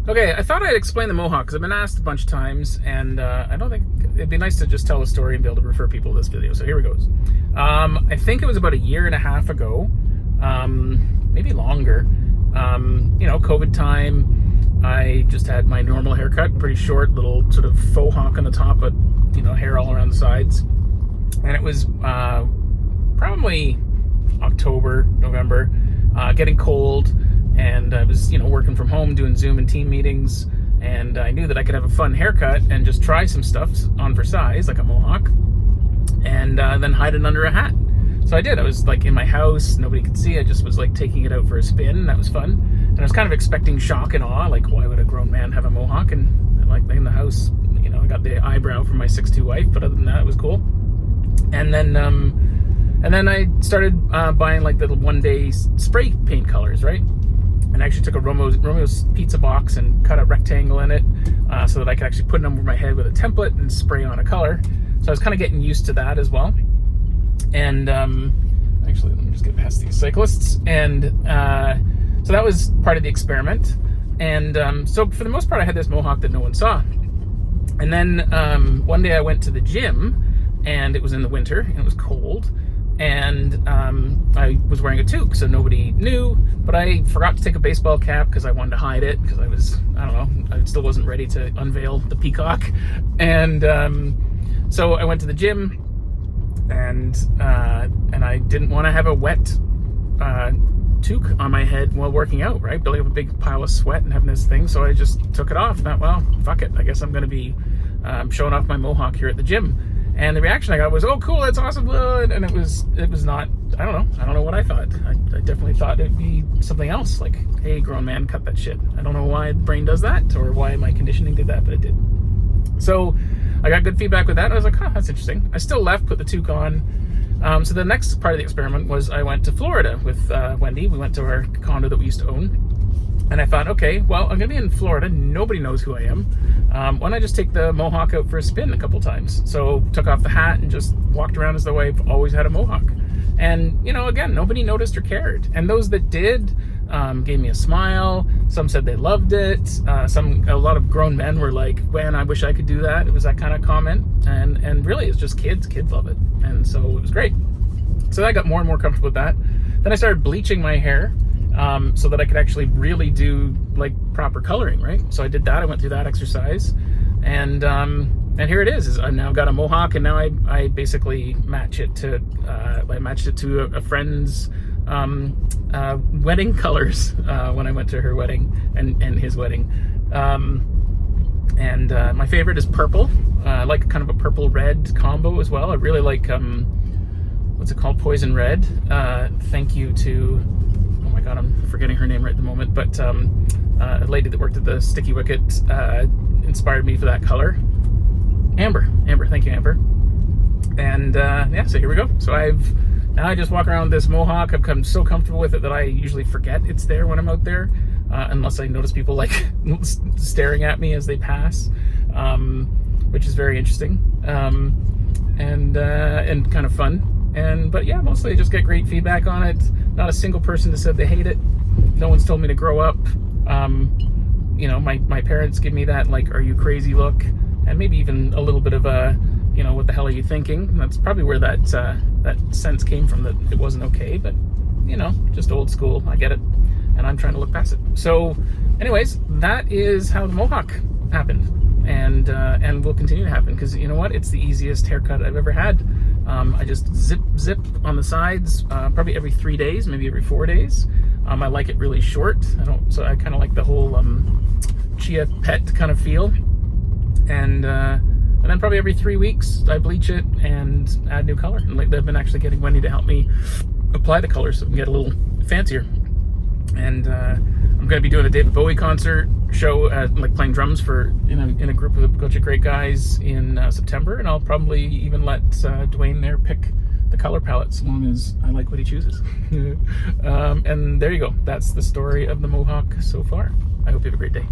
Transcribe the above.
Okay, I thought I'd explain the Mohawk because I've been asked a bunch of times, and I don't think it'd be nice to just tell a story and be able to refer people to this video. So here we go. I think it was about 1.5 years ago, maybe longer. COVID time. I just had my normal haircut, pretty short, little sort of faux hawk on the top, but hair all around the sides. And it was probably October, November, getting cold. And I was, working from home, doing Zoom and team meetings, and I knew that I could have a fun haircut and just try some stuff on for size, like a Mohawk, and then hide it under a hat. So I did. I was like in my house, nobody could see. I just was like taking it out for a spin, and that was fun. And I was kind of expecting shock and awe, like why would a grown man have a Mohawk? And like in the house, I got the eyebrow from my 6'2" wife, but other than that, it was cool. And then I started buying like little one-day spray paint colors, right? And I actually took a Romeo's pizza box and cut a rectangle in it so that I could actually put it over my head with a template and spray on a color. So I was kind of getting used to that as well. And actually, let me just get past these cyclists. And so that was part of the experiment. And so for the most part, I had this Mohawk that no one saw. And then one day I went to the gym, and it was in the winter, and it was cold. And I was wearing a toque, so nobody knew, but I forgot to take a baseball cap because I wanted to hide it, because I still wasn't ready to unveil the peacock. And so I went to the gym, and I didn't want to have a wet toque on my head while working out, right? Building up a big pile of sweat and having this thing, so I just took it off. Thought, well, fuck it, I guess I'm going to be showing off my Mohawk here at the gym. And the reaction I got was, "Oh, cool, that's awesome!" And it was not. I don't know what I thought. I definitely thought it'd be something else, like, "Hey, grown man, cut that shit." I don't know why the brain does that or why my conditioning did that, but it did. So I got good feedback with that. And I was like, "Huh, that's interesting." I still left, put the toque on. So the next part of the experiment was I went to Florida with Wendy. We went to our condo that we used to own. And I thought, okay, well, I'm going to be in Florida. Nobody knows who I am. Why don't I just take the Mohawk out for a spin a couple times? So took off the hat and just walked around as though I've always had a Mohawk. And, again, nobody noticed or cared. And those that did gave me a smile. Some said they loved it. A lot of grown men were like, "Man, I wish I could do that." It was that kind of comment. And really, it's just kids. Kids love it. And so it was great. So I got more and more comfortable with that. Then I started bleaching my hair. So that I could actually really do like proper coloring, right? So I did that. I went through that exercise, and here it is. I've now got a Mohawk, and now I basically match it to I matched it to a friend's wedding colors when I went to her wedding and his wedding. And my favorite is purple. I like kind of a purple red combo as well. I really like what's it called? Poison red. Thank you to. Oh my God, I'm forgetting her name right at the moment, but a lady that worked at the Sticky Wicket inspired me for that color. Amber, thank you, Amber. And so here we go. So now I just walk around with this Mohawk. I've become so comfortable with it that I usually forget it's there when I'm out there, unless I notice people like staring at me as they pass, which is very interesting and kind of fun. But yeah, mostly I just get great feedback on it. Not a single person has said they hate it. No one's told me to grow up. My parents give me that, like, "Are you crazy?" look, and maybe even a little bit of a, "What the hell are you thinking?" And that's probably where that sense came from, that it wasn't okay. But just old school. I get it, and I'm trying to look past it. So, anyways, that is how the Mohawk happened, and will continue to happen, because you know what? It's the easiest haircut I've ever had. I just zip on the sides, probably every 3 days, maybe every 4 days. I like it really short. I kind of like the whole chia pet kind of feel. And then probably every 3 weeks, I bleach it and add new color. And like, they've been actually getting Wendy to help me apply the color so we can get a little fancier. And I'm going to be doing a David Bowie concert show, like playing drums in a group of a bunch of great guys in September, and I'll probably even let Dwayne there pick the color palette, as long as I like what he chooses. And there you go. That's the story of the Mohawk so far. I hope you have a great day.